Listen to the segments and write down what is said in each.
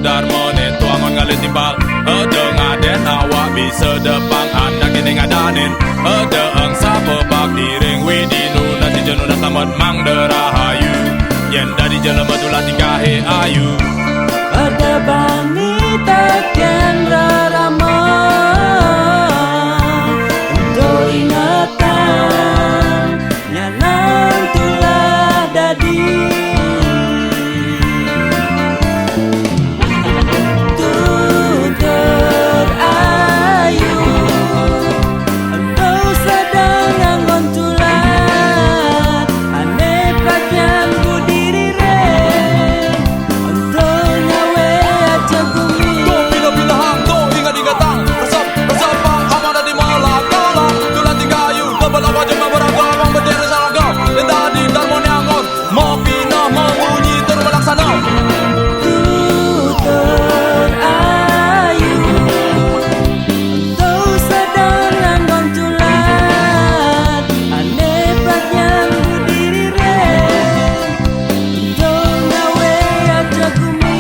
darmone tuangon ngali timbal ede ngaden awak bisa depang anak ini ngadanin ede angsa pebak diring widinu nasi jenuh dan selamat mang derahayu yen dari jelema tulah tingkahe ayu ada bani takkan rarama untuk ingatan nyanang tulah dadi tutur ayu engkau sedang nganggon tulah aneh pakaian ku diri re untuk nyawe aja bumi bila hang to ingat ingatang resep pang amanah di malakala tulah tingkayu double apa jema beraga abang berdiri salaga dan tadi darmone angon mau pindah mau bunyi terus melaksana tutur ayu engkau sedang nganggon tulah aneh pakaian ku diri re untuk nyawe aja bumi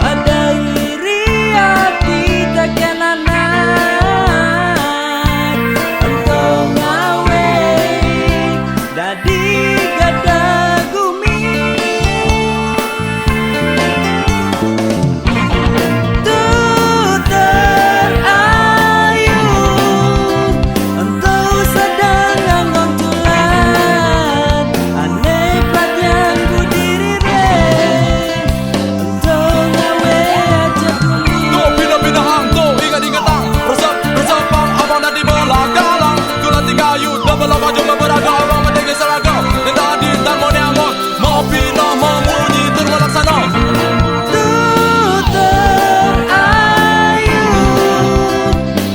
ada iri hati takkan anak engkau ngawe dadi gada gumi tutur ayu engkau sedang nganggon tulan aneh pakaian ku diri re untuk ngawe aja bumi Pindah hang to ingat ingatang resep pang amanah di malakala tulah tingkayu double apa jema beraga abang berdiri salaga dan tadi darmone angon mau pindah mau bunyi terus melaksana tutur ayu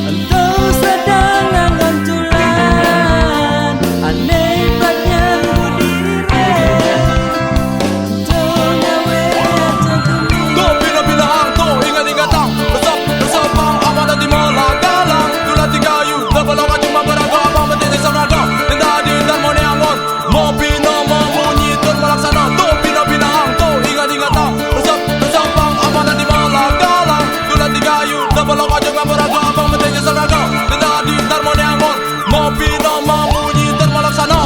engkau sedang nganggon tulan aneh pakaian ku diri re untuk nyawe aja bumi Bila hang to ingat ingatang resep pang amanah di malakala tulah tingkayu double apa jema beraga abang berdiri salaga dan tadi darmone angon mau pindah mau bunyi terus melaksana bila hang to ingat ingatang resep pang amanah di malakala tulah tingkayu double apa jema beraga abang berdiri salaga dan tadi darmone angon mau pindah mau bunyi terus melaksana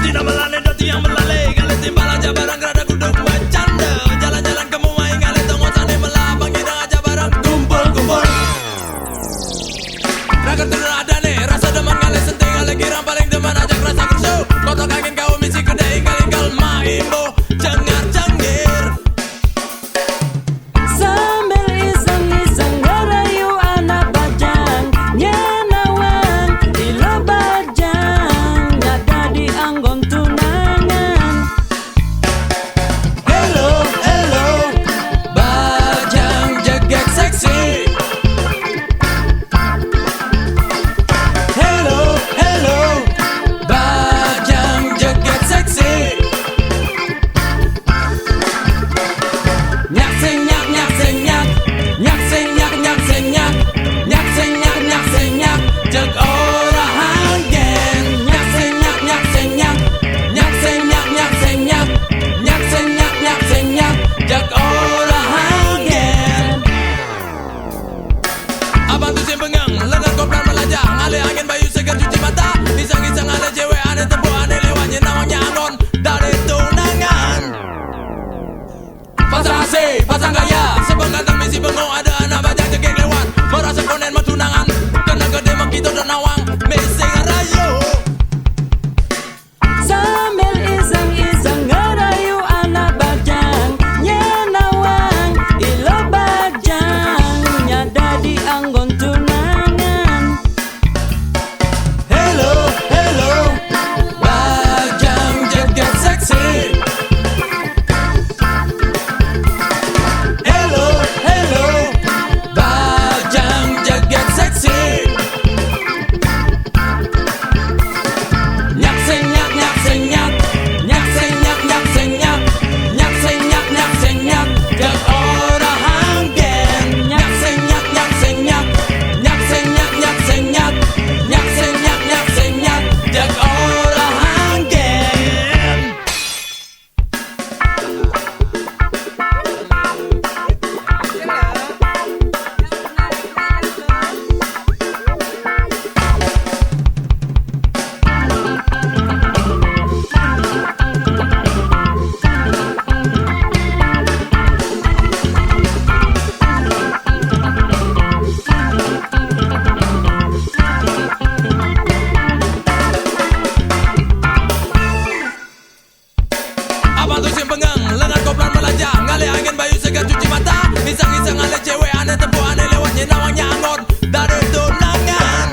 Tidak melane doti yang melale kali timbal aja barang gerada kuduk bercanda jalan-jalan ke muai kali tonggo sane melabang hidang aja barang kumpul-kumpul raga turun ada nih rasa deman kali senting kali kirang paling deman ajak rasa kersu kotok angin kau misi gede kali kalma imbo cengar-cengir sambil iseng-iseng ngerayu anak bajang nyenawang ilo bajang nyata di anggon tunangan hello hello bajang jegek seksi hello hello bajang jegek seksi nyak sing nyak nyak sing nyak nyak sing nyak nyak sing nyak nyak sing nyak nyak sing nyak jeg ora hangen nyak sing nyak nyak sing nyak nyak sing nyak nyak sing nyak nyak sing nyak nyak sing nyak jag ora hangen abang tuh simpengang lengan koplan melajang ale angin bayu segar cuci mata iseng-iseng ale cewek aneh tempo aneh lewatnya namanya angon dari tunangan pasang AC pasang gaya misi bengong ada anak bajang jegek lewat. Merasa konen matunangan kena gede mak kita dan nawang meseng rayo. Sambil iseng-iseng ngerayu anak bajang nyenawang ilo bajang nyada di anggon tunangan. Hello, hello, bajang jagat seksi. Hello, hello, bajang jagat seksi. Nyak senyak, nyak senyak, nyak senyak, nyak senyak, nyak senyak, nyak senyak, jak ora hanggen. Nyak senyak, nyak senyak, nyak senyak, nyak senyak, nyak senyak, nyak senyak, jak ora hanggen. Abang tu sim pengang, lengan koplan melajak, ngalih angin bayu segar cuci mata. Isang-isang ale cewek aneh tempuh aneh lewatnya nawangnya anggot dari tunangan.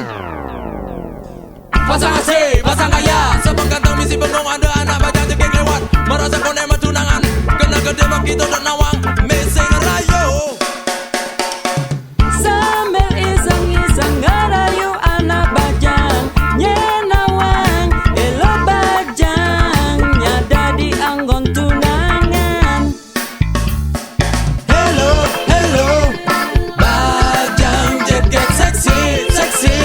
Pasang asri, pasang kaya, sepeng kantong misi bengong ada anak bajang jegek lewat. Merasa konen matunangan, kena gede mak kita dan nawang meseng rayo. Sambil iseng-iseng ngerayu anak bajang nyenawang ilo bajang nyada di anggon tunangan. Hello, hello, bajang jagat seksi, seksi.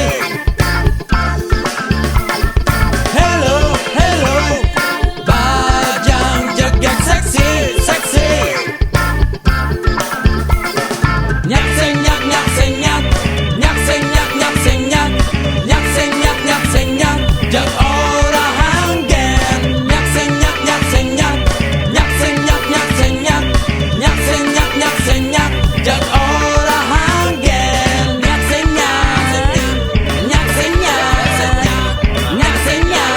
Hello, hello, bajang jagat seksi, seksi. Nyak senyak, nyak senyak, nyak senyak, nyak senyak, nyak senyak, nyak senyak, jak ora hanggen. Nyak senyak, nyak senyak, nyak senyak, nyak senyak, nyak senyak, nyak senyak, jak ora hanggen. Nyak senyak, nyak senyak, nyak senyak,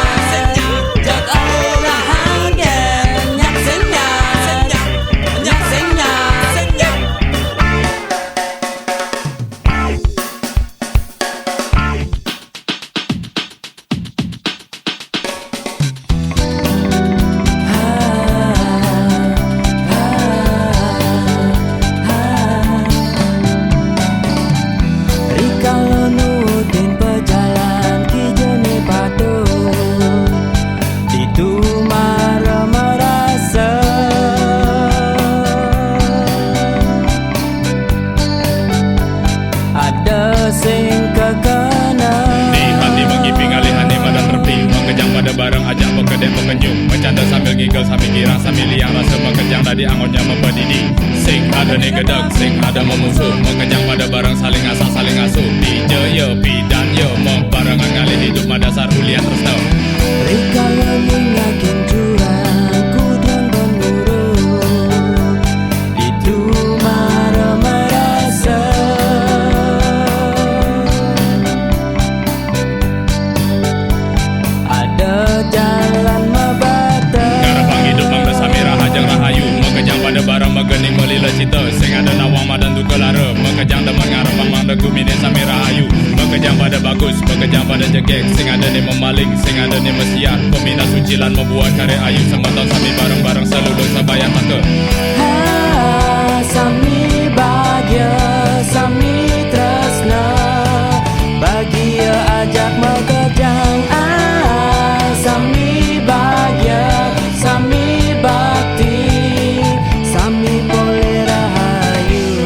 jak ora hanggen. Nyak senyak, nyak senyak. Rikalo nurutin pejalan kijene patut itu marah merasa ada sing kekena. Di hati mengiping alihane madan terpi, mengejang pada barang ajak pekedek pengenyum, bercanda sambil gigel sambil girang sambil liang rasa mengejang tadi angonnya memberdidi. Sing ada nih gedeg, sing ada memusuh, mengejang pada barang saling asak saling asuh. Pije yo pidan yo membarengan ngalih hidup madasar ulian tresno. Rikalo yakin curang kudran penurut itu marah merasa ada jalan mebata. Ngarepang hidup mang besami rahajang rahayu, mengejang pada barang megening melila cita. Sing ada nawang madan tu kelara, mengejang demen ngarepang mang degu mine sami rahayu. Mengejang pada bagus, mengejang pada jegek, sing ada ni memaling, sing ada ni mesiat. Pemina sucilan membuat karya ayu, semeton sami bareng-bareng seluruh sabayang mata. Sami bahagia, sami tresna, bahagia ajak mekejang. Sami bahagia, sami bakti, sami boleh rahayu.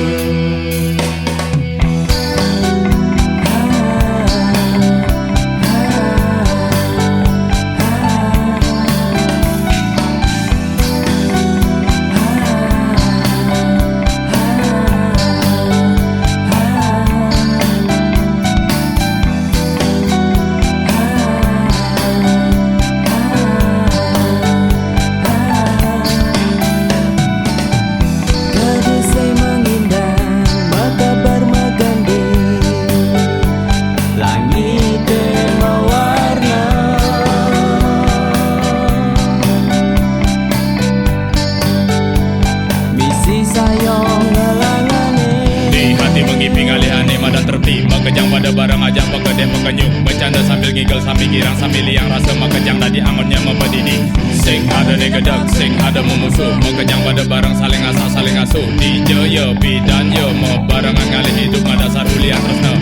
Mekejang pada barang ajak pekedek pekenyum, bercanda sambil giggle sambil girang sambil liang rasa mekejang tadi angonnya mempedidi. Sing ada negedek, sing ada memusuh, mekejang pada barang saling asak saling asuh. DJ yo bidan yo barengan ngalih hidup madasar ulian tresna.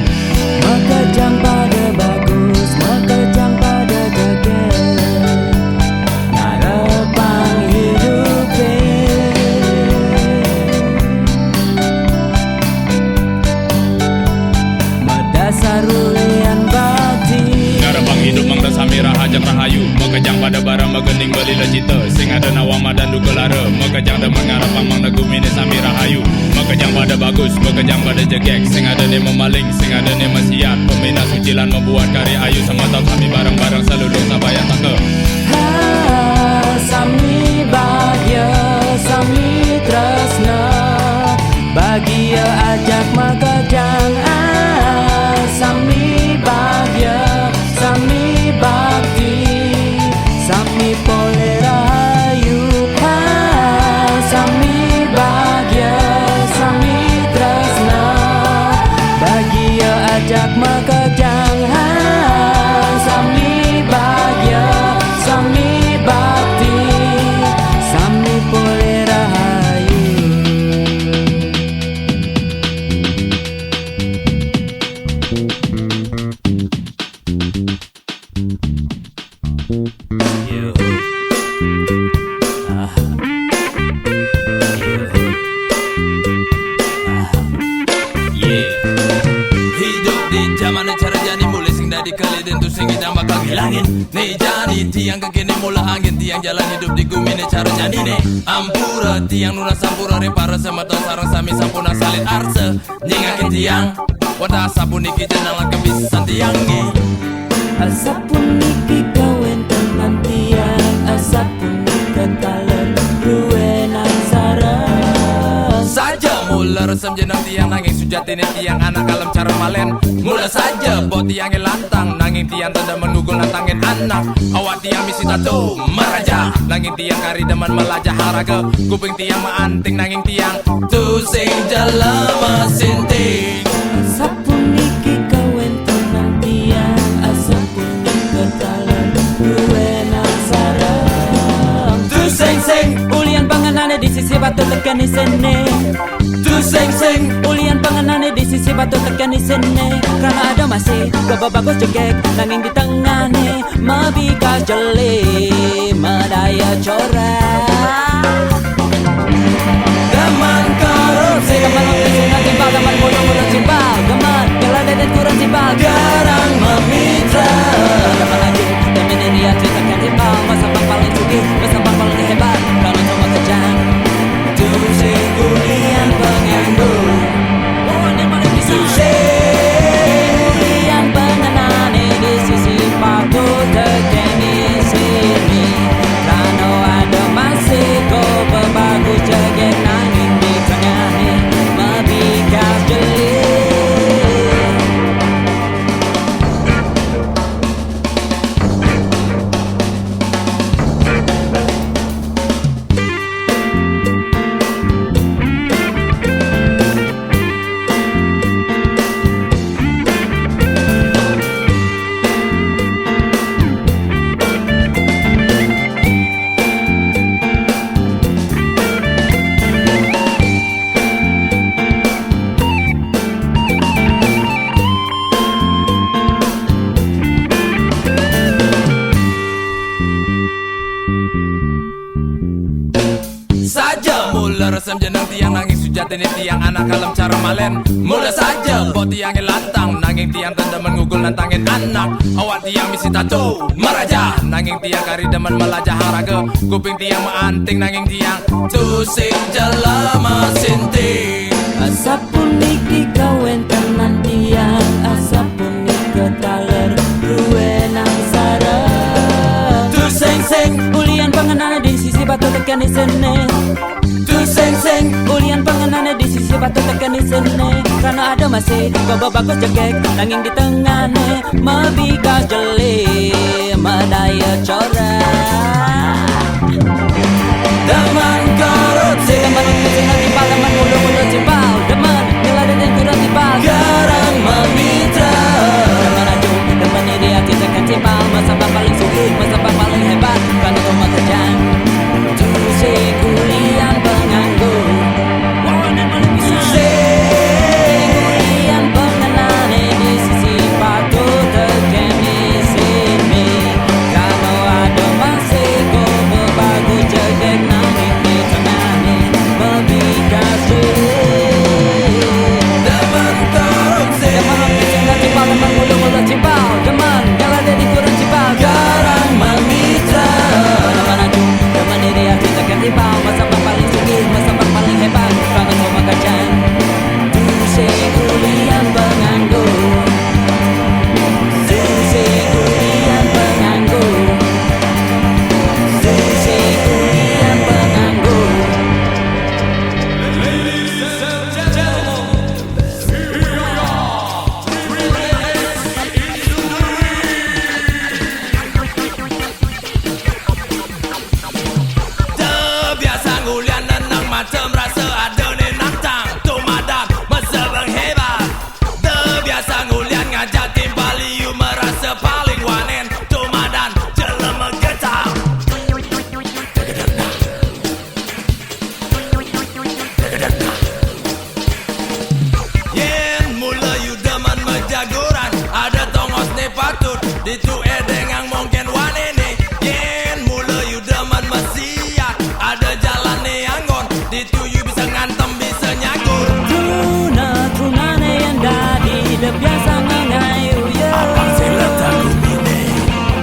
Mekejang pada bagus, mekejang pada joget, ngarepang hidupe. Madasar ulian bakti, Ngarepang hidup mangda samira hajang rahayu, mekejang pada barang megening beli lejita. Sing ada nawama dan dugelara, mekejang demen ngarepang mang negumine samira hayu. Mekejang pada bagus, mekejang pada jegek, sing ada ni memaling, sing ada ni mesiat. Pemina sucilan membuat karya ayu, semata kami bareng-bareng selulung sabayan taka. ha, sami bahagia, sami tresna, bahagia ajak mekejang. Sami bahagia, sami bakti, sami pole rahayu. Sami bahagia, sami tresna, bahagia ajak mekejang. Sami bahagia, sami bakti, sami pole rahayu. Hidup di zaman cara jadi mulai sing dari kali dan tu sing kita bakal hilangin. Nih jadi tiang kekini mula angin, tiang jalan hidup di gumi nih cara jadi nih. Ampura tiang nuna sampura repara sama tau sarang sami sampuna salin arse. Nyingakin tiang, wadah sabun niki jenang lah kebisan tiang nih. Asapun niki kawen tenan tiang, asapun ketalan ruwenan sarang. Saja mula resem jenang tiang nanging sujati nih tiang anak alam cara malen. Mula saja bot tiang lantang nanging tiang tanda menugul nantangin anak. Awak tiang misi tato meraja nanging tiang kari deman melajah haraga. Kuping tiang maanting nanging tiang tu sing jalama sinting. Asapun niki kawen tenan tiang, asapun ketalan ruwenan sarang. Tu sing Ulian panganane di sisi batu tekan di sini. tu sing Ulian panganane di sisi batu tekan di sini. Karena ada masih coba bagus jegek, nanging di tengahne mabikas jeli medaya corak. Gaman korupsi Gaman optimal timbal, gaman mulut timbal, gaman gala dedet kurang timbal, garang memitra. gaman lagi demi dia ceritakan timbal, masa bang paling cuki, masa bang paling hebat, kalau cuma kejang. Tu sing ulian penganggur. Tu Ulian panganane di sisi batu tekan di sini. Karena ada masih kau berbagus jegek, nanging di tengahnya mabikas jeli. saja mula resem jenang tiang nanging sujati nih tiang anak alam cara malen. Mula saja bot tiang lantang nanging tiang tanda mengugul nantangin anak. Awak tiang misi tato meraja nanging tiang kari demen melajah haraga. Kuping tiang maanting nanging tiang tu sing jalama sinting. Asapun niki kawen tenan tiang, asapun niki taler ruwenang sarang. Tu sing Ulian panganane di sisi batu tekan di sini. tu sing Ulian panganane di sisi batu tekan di sini. Karena ada masih coba bagus jegek, nanging di tengahne mabikas jeli medaya corak. Daman korupsi Teman timbal, teman mulu timbal, teman gila dan kurang timbal, garang memitra. Itu dengan mungkin wanene yen mula you demen Masia. Ada jalan neangon itu you bisa ngantem bisa nyagur. Tuna-tunane yang dadi dah biasa mengayu ya. Abang silat aku mine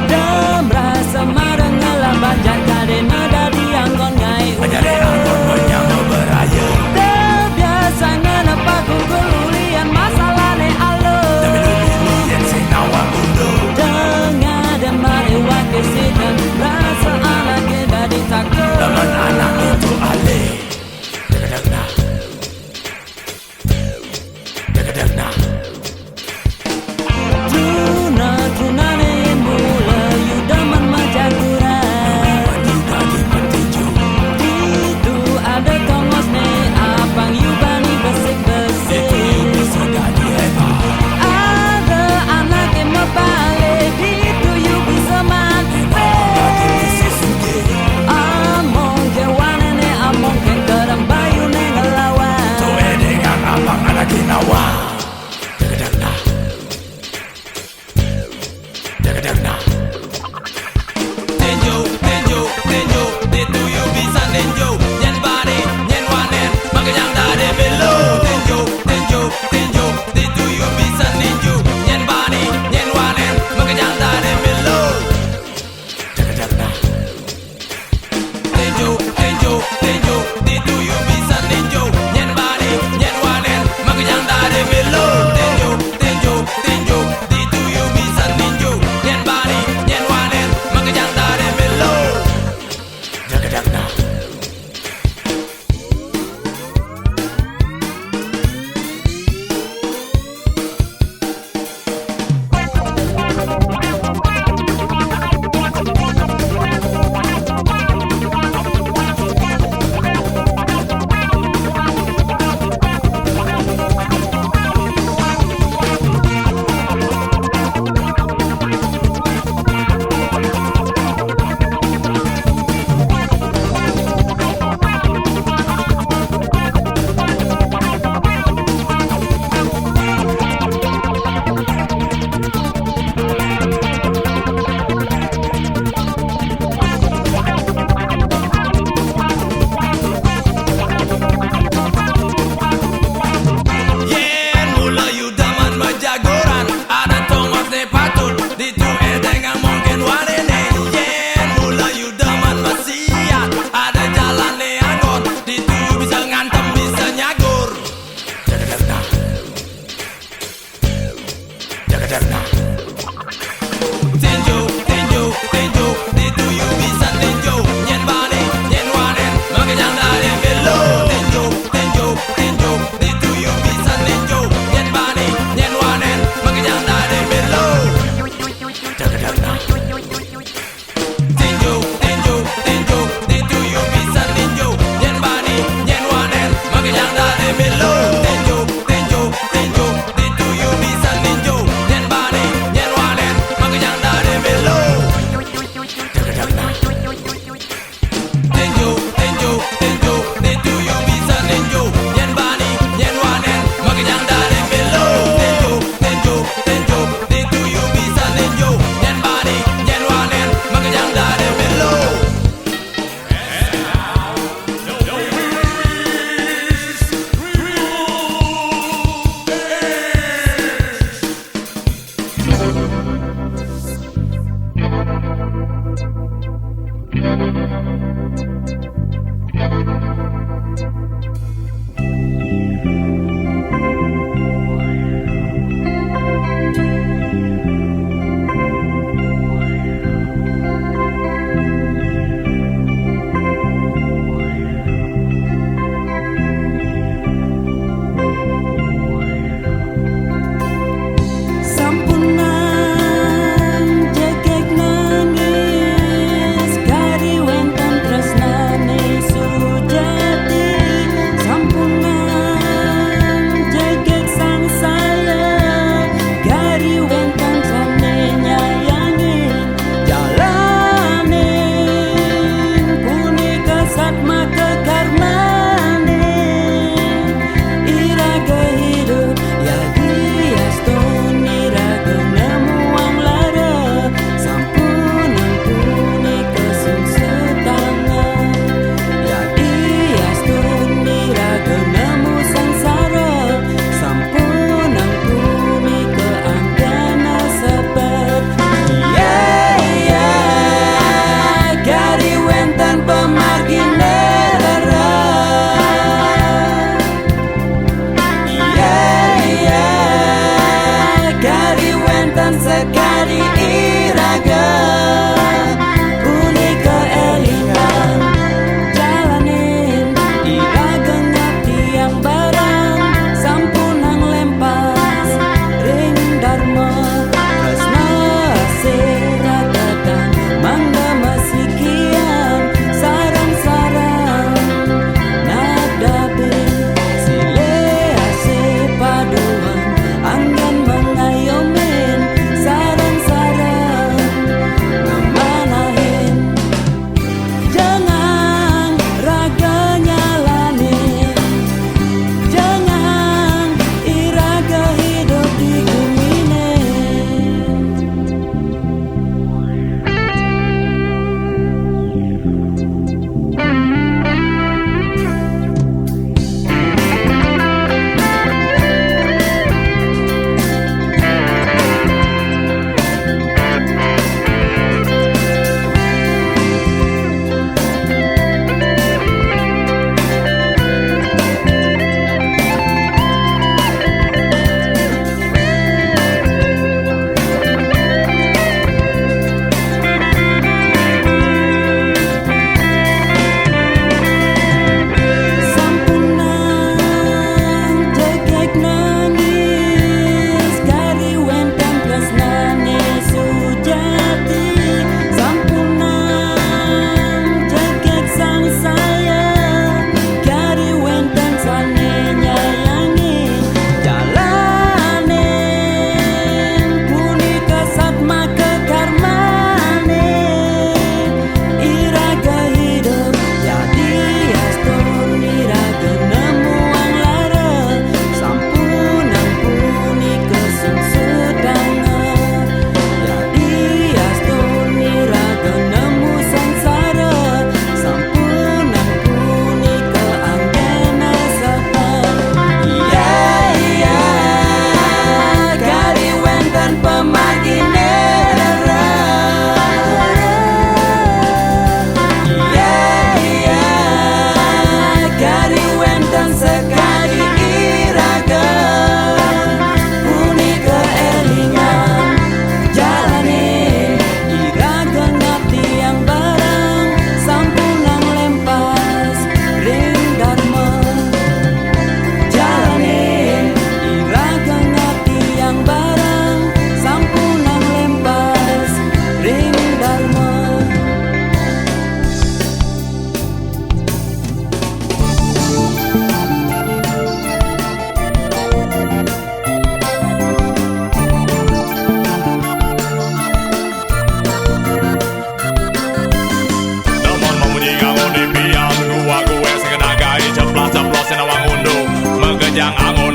Dem rasa marah ngelaban jaka dena dadi anggon ngai Ajare anggon menyama beraya. Dah biasa ngenapa ku gelulian masalah ne alo Demi lu yen sing nawang undo Dengan kejang angon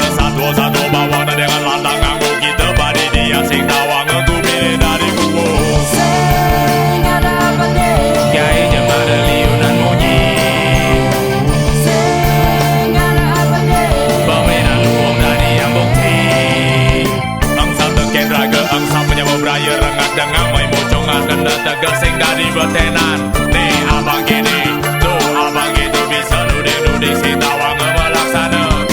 satu bawang dan dengan lantang nganggo kita badi dia sing tawang aku pilih dari kubu Sing ada apa deh? Gai jembar liunan monyet Sing ada apa deh? Pemainan luang dari yang bukti Angsam teken raga angsam menyebab raya rengat dengan mai mocongan kena tegak sing dari betenan nih abang gini tuh abang gitu bisa nuding sing tawang melaksana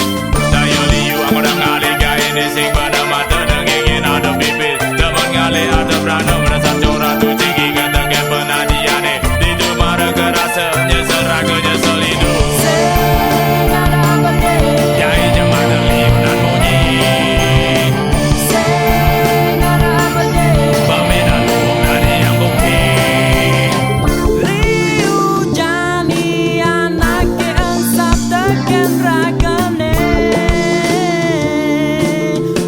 daya liu aku dah ngali gai ni sing pada mata dan ingin ada bibit teman ngali ada berana merasa corak tu tinggi ngetengah penadiane di jumara kerasa nyesel raga nyesel hidup Sing ada apa deh? Gai jembar liunan monyet Sing ada apa deh? Pemainan luang dari yang bukti Liu jani anake ansap teken ragane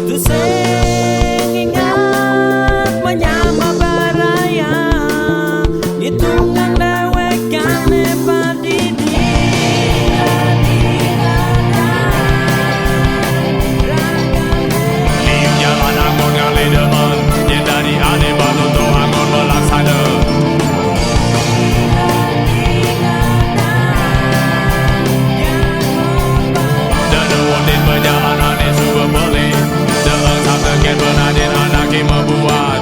Tu sing ingat menyama baraya Hitungan lewekane padidi Liu jalan angon ngali demen Yen dari ane batu tu angon melaksana Dada wondin perjalanan ni suka boleh Deeng sampai ken penadin anak yang membuat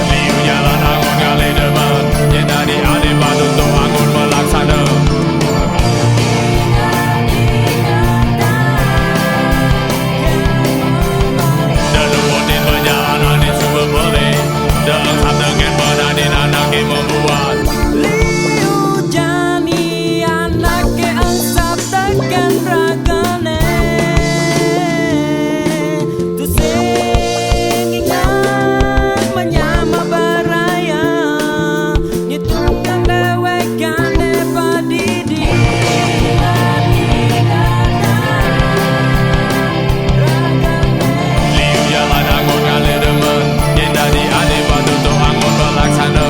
Liu jalan angon ngali demen Yen dari ane batu tu angon melaksana Dada wondin perjalanan ni suka boleh Deeng sampai ken penadin anak yang membuat Liu jani anake ansap teken ragane Tu sing ingat menyama baraya Hitungan lewekane padidi Liu jalan angon ngali demen Yen dari ane batu tu angon melaksana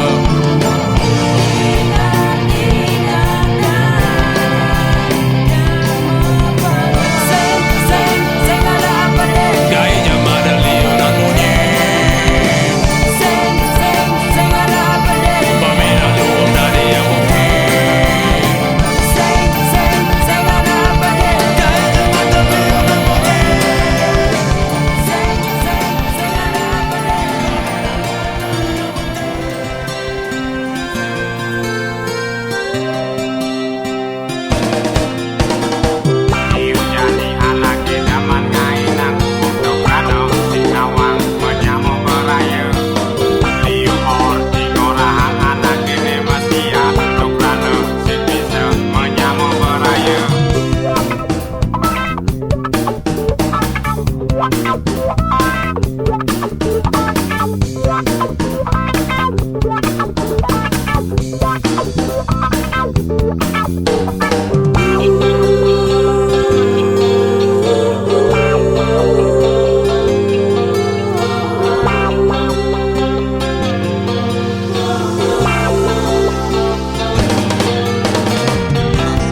Sing ada apa deh? Gai jembar liunan monyet Sing ada apa deh? Pemainan luang dari yang bukti Sing ada apa deh? Sing ada apa deh? Liu jadi anak zaman ngainan untuk rano sing nawang menyamu beraya Liu or di ngorahan anak ini masih untuk rano sing bisa menyamu beraya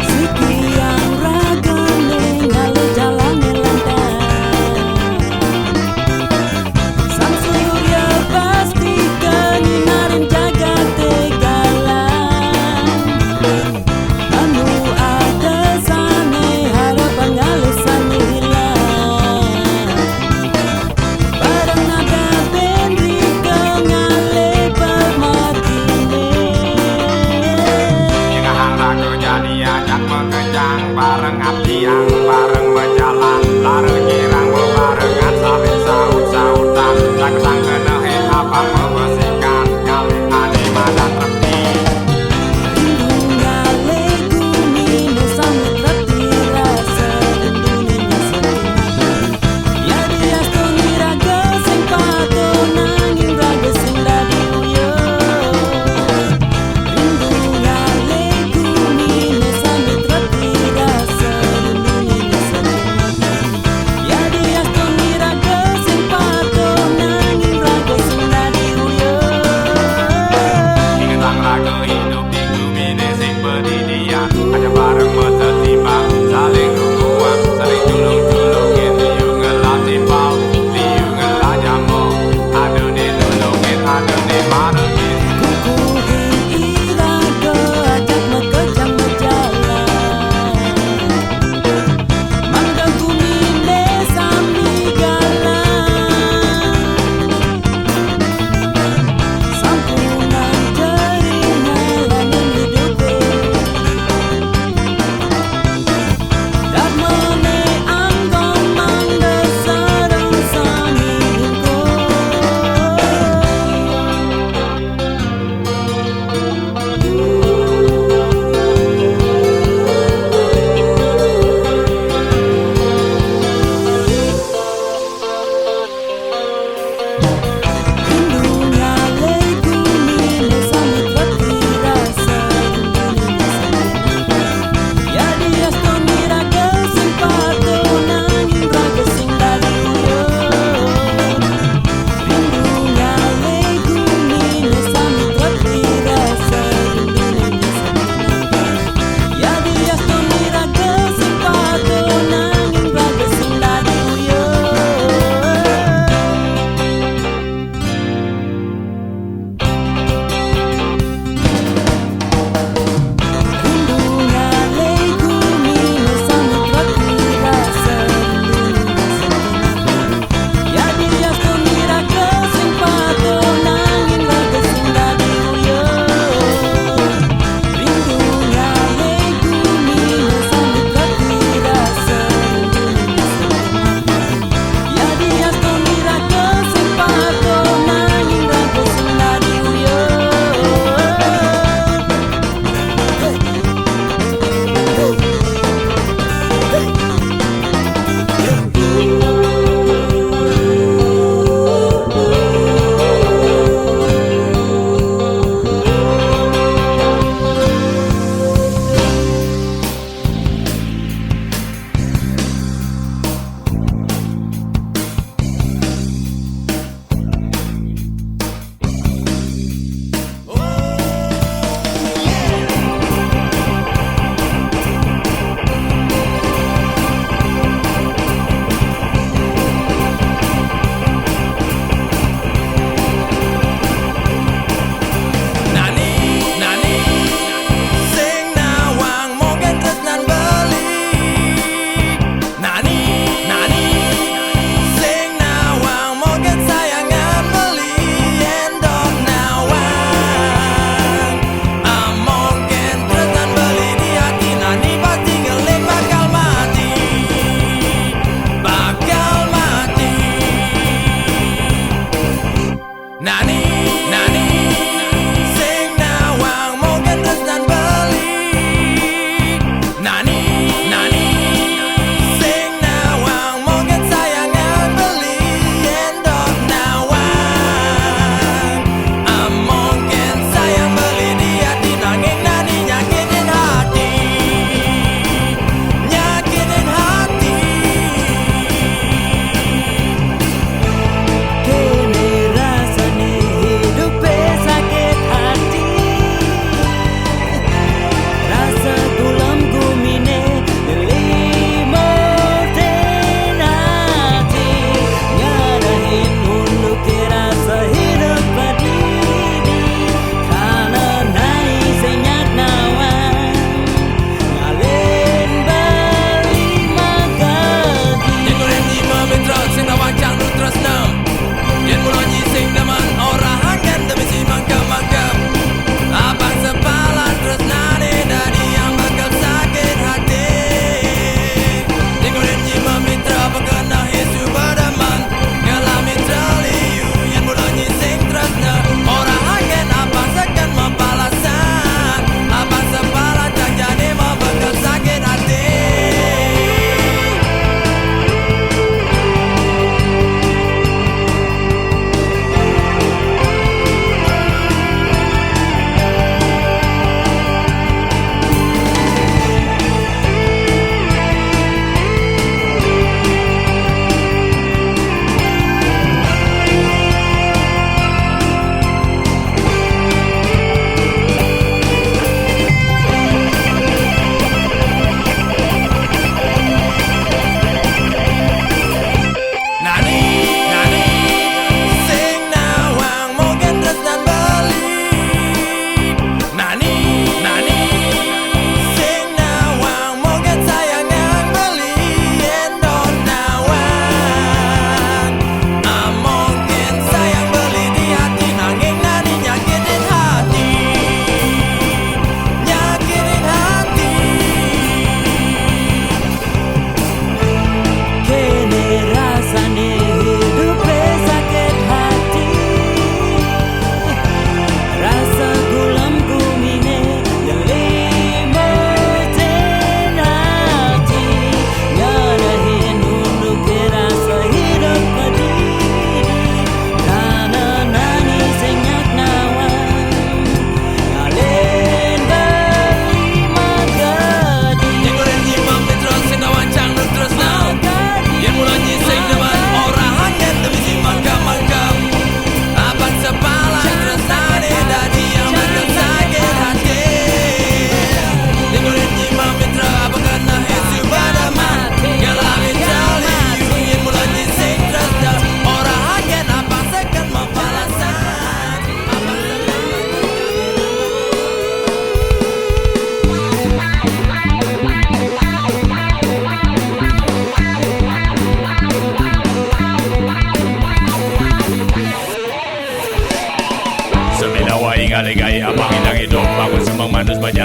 Sekian ragane ngalu jalane lantai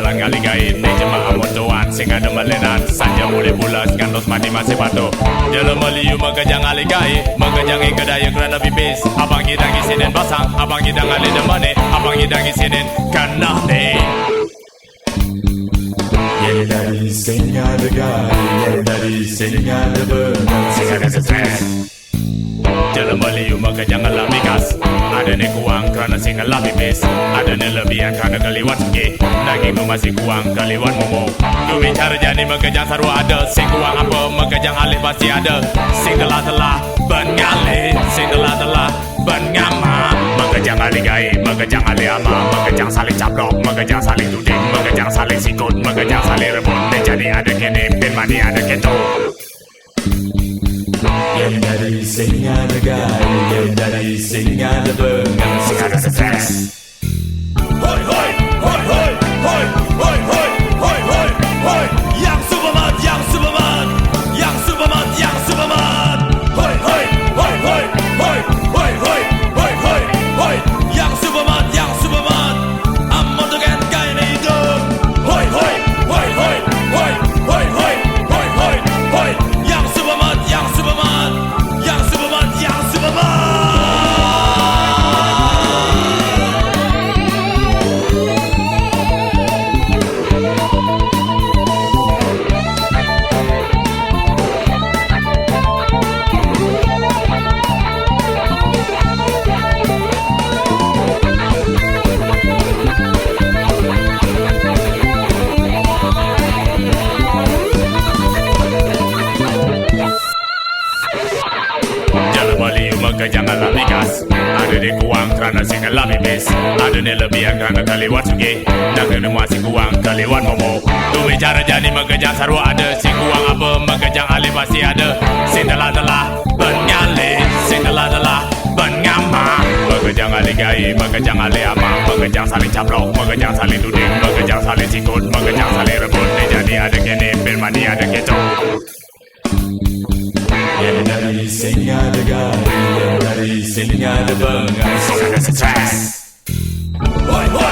jalan ngaligain Ni jemaah motoan sing ada malenan Sanja boleh bulas ngantos mandi masih batu Jalan meliu mengejang aligai Mengejang kedaya kerana pipis Abang hidang isinin basang Abang hidang alih demane Abang hidang isinin kanah ni Yang dari sing ada gaya, yang dari sing ada benang, Sing ada stres Jalan meliu mengejang alami gas Ada ni kuang kerana sing alami pipis Ada ni lebihan kerana keliwat suki Daging tu masih kuang keliwat momo Tu bicara jadi mengejang sarwa ada Sing kuang apa mengejang alih pasti ada Sing telah bengali Sing telah bengama Mengejang alih gai, mengejang alih ama Mengejang saling caplok, mengejang saling tuding Mengejang saling sikut, mengejang saling rebut Dan jadi ada kene, pin mani ada keto yang dari sing ada gaya, yang dari sing ada benang, Sing ada stres Hoi hoi hoi hoi hoi hoi hoi hoi hoi hoi Yang Superman yang Superman yang Superman yang Superman Hoi hoi hoi hoi hoi hoi hoi hoi hoi hoi Yang Superman yang Superman I'm on the get guy in the Hoi hoi hoi hoi hoi hoi hoi hoi hoi hoi Yang Superman yang Superman yang Superman yang Superman Jalan meliu mengejang alami gas Ada ni kuang kerana sing alami pipis Ada ni lebihan kerana keliwat suki Dan ada masih kuang keliwat momo Tu bicara jadi mengejang sarwa ada Sing kuang apa mengejang alih pasti ada Sing telah bengali Sing telah bengama Mengejang alih gai, mengejang alih ama Mengejang saling caplok, mengejang saling tuding Mengejang saling sikut, mengejang saling rebut Ni jadi ada kene, pil mani ada kecoh yang dari sing ada gaya, yang dari sing ada benang, Sing ada stres Hoi hoi